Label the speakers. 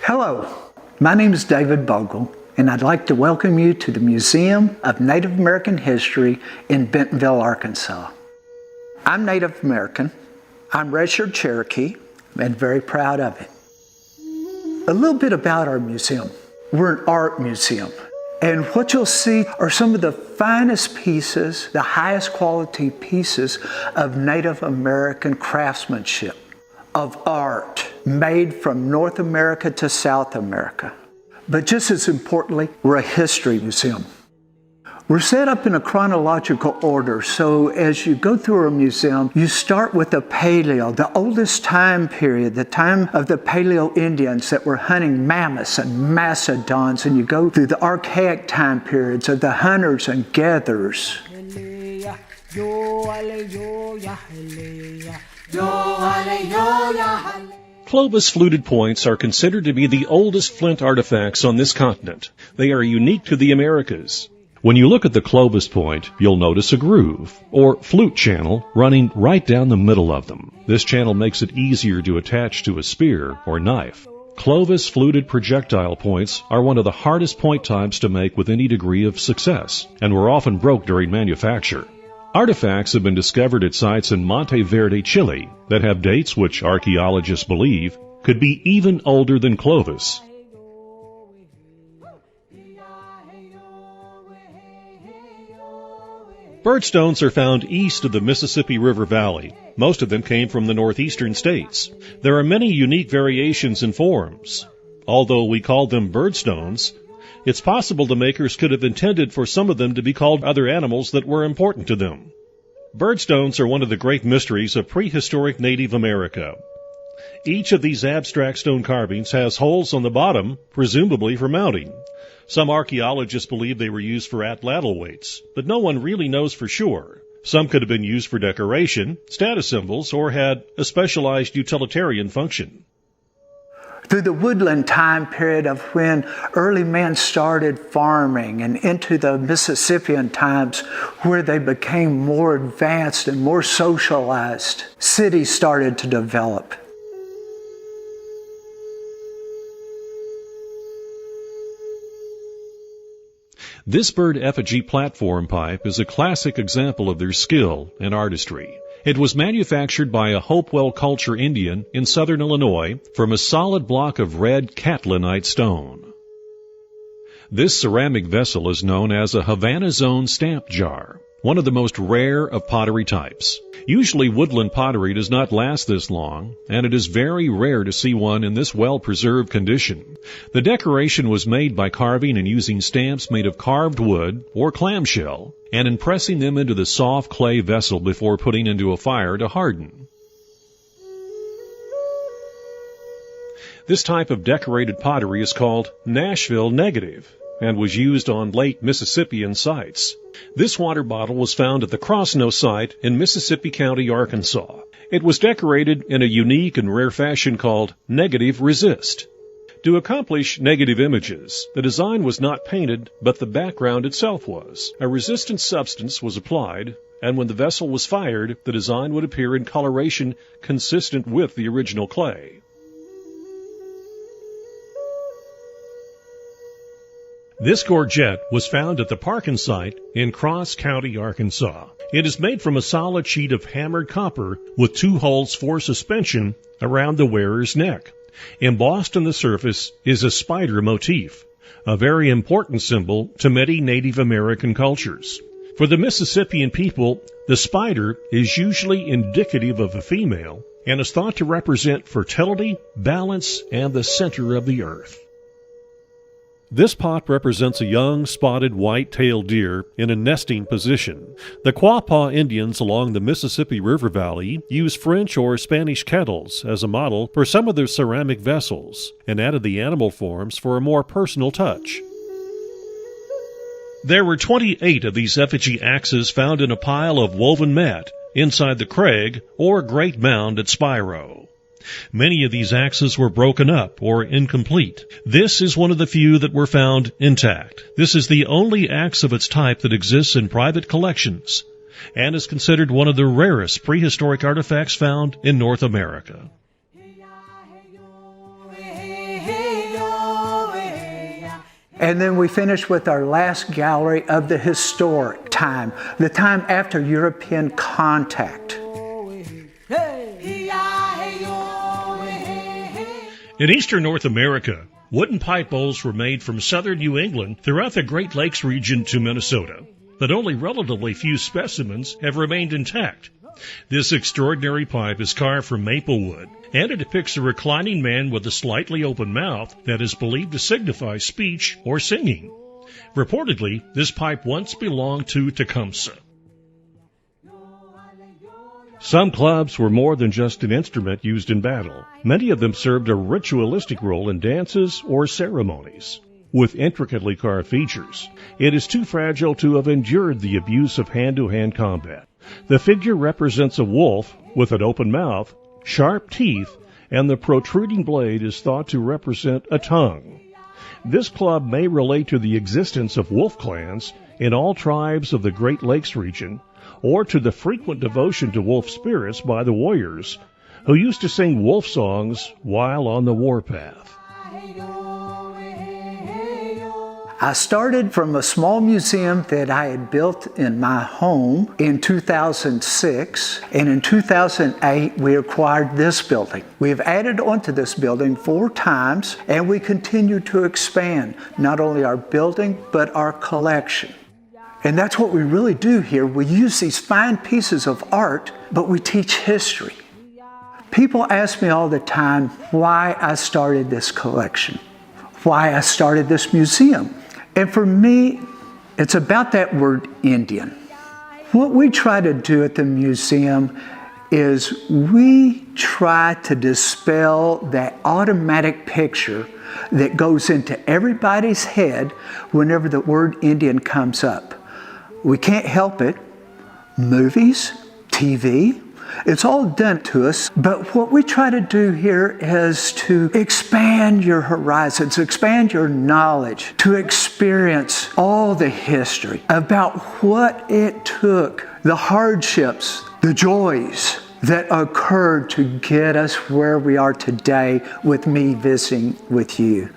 Speaker 1: Hello, my name is David Bogle, and I'd like to welcome you to the Museum of Native American History in Bentonville, Arkansas. I'm Native American, I'm registered Cherokee, and very proud of it. A little bit about our museum. We're an art museum, and what you'll see are some of the finest pieces, the highest quality pieces of Native American craftsmanship, of art made from North America to South America. But just as importantly, we're a history museum. We're set up in a chronological order, so as you go through our museum, you start with the Paleo, the oldest time period, the time of the Paleo Indians that were hunting mammoths and mastodons, and you go through the archaic time periods of the hunters and gatherers.
Speaker 2: Clovis fluted points are considered to be the oldest flint artifacts on this continent. They are unique to the Americas. When you look at the Clovis point, you'll notice a groove, or flute channel, running right down the middle of them. This channel makes it easier to attach to a spear or knife. Clovis fluted projectile points are one of the hardest point types to make with any degree of success, and were often broke during manufacture. Artifacts have been discovered at sites in Monte Verde, Chile, that have dates which archaeologists believe could be even older than Clovis. Birdstones are found east of the Mississippi River Valley. Most of them came from the northeastern states. There are many unique variations in forms. Although we call them birdstones, it's possible the makers could have intended for some of them to be called other animals that were important to them. Birdstones are one of the great mysteries of prehistoric Native America. Each of these abstract stone carvings has holes on the bottom, presumably for mounting. Some archaeologists believe they were used for atlatl weights, but no one really knows for sure. Some could have been used for decoration, status symbols, or had a specialized utilitarian function.
Speaker 1: Through the woodland time period of when early man started farming and into the Mississippian times where they became more advanced and more socialized, cities started to develop.
Speaker 2: This bird effigy platform pipe is a classic example of their skill and artistry. It was manufactured by a Hopewell culture Indian in southern Illinois from a solid block of red catlinite stone. This ceramic vessel is known as a Havana Zone stamp jar, one of the most rare of pottery types. Usually woodland pottery does not last this long, and it is very rare to see one in this well-preserved condition. The decoration was made by carving and using stamps made of carved wood or clamshell, and impressing them into the soft clay vessel before putting into a fire to harden. This type of decorated pottery is called Nashville negative, and was used on late Mississippian sites. This water bottle was found at the Crossno site in Mississippi County, Arkansas. It was decorated in a unique and rare fashion called negative resist. To accomplish negative images, the design was not painted, but the background itself was. A resistant substance was applied, and when the vessel was fired, the design would appear in coloration consistent with the original clay. This gorget was found at the Parkin site in Cross County, Arkansas. It is made from a solid sheet of hammered copper with 2 holes for suspension around the wearer's neck. Embossed on the surface is a spider motif, a very important symbol to many Native American cultures. For the Mississippian people, the spider is usually indicative of a female and is thought to represent fertility, balance, and the center of the earth. This pot represents a young spotted white-tailed deer in a nesting position. The Quapaw Indians along the Mississippi River Valley used French or Spanish kettles as a model for some of their ceramic vessels and added the animal forms for a more personal touch. There were 28 of these effigy axes found in a pile of woven mat inside the crag or great mound at Spiro. Many of these axes were broken up or incomplete. This is one of the few that were found intact. This is the only axe of its type that exists in private collections and is considered one of the rarest prehistoric artifacts found in North America.
Speaker 1: And then we finish with our last gallery of the historic time, the time after European contact.
Speaker 2: In eastern North America, wooden pipe bowls were made from southern New England throughout the Great Lakes region to Minnesota, but only relatively few specimens have remained intact. This extraordinary pipe is carved from maple wood, and it depicts a reclining man with a slightly open mouth that is believed to signify speech or singing. Reportedly, this pipe once belonged to Tecumseh. Some clubs were more than just an instrument used in battle. Many of them served a ritualistic role in dances or ceremonies. With intricately carved features, it is too fragile to have endured the abuse of hand-to-hand combat. The figure represents a wolf with an open mouth, sharp teeth, and the protruding blade is thought to represent a tongue. This club may relate to the existence of wolf clans in all tribes of the Great Lakes region, or to the frequent devotion to wolf spirits by the warriors, who used to sing wolf songs while on the warpath.
Speaker 1: I started from a small museum that I had built in my home in 2006, and in 2008 we acquired this building. We have added onto this building 4 times, and we continue to expand not only our building but our collection. And that's what we really do here. We use these fine pieces of art, but we teach history. People ask me all the time why I started this collection, why I started this museum. And for me, it's about that word Indian. What we try to do at the museum is we try to dispel that automatic picture that goes into everybody's head whenever the word Indian comes up. We can't help it. Movies, TV, it's all done to us, but what we try to do here is to expand your horizons, expand your knowledge, to experience all the history about what it took, the hardships, the joys that occurred to get us where we are today with me visiting with you.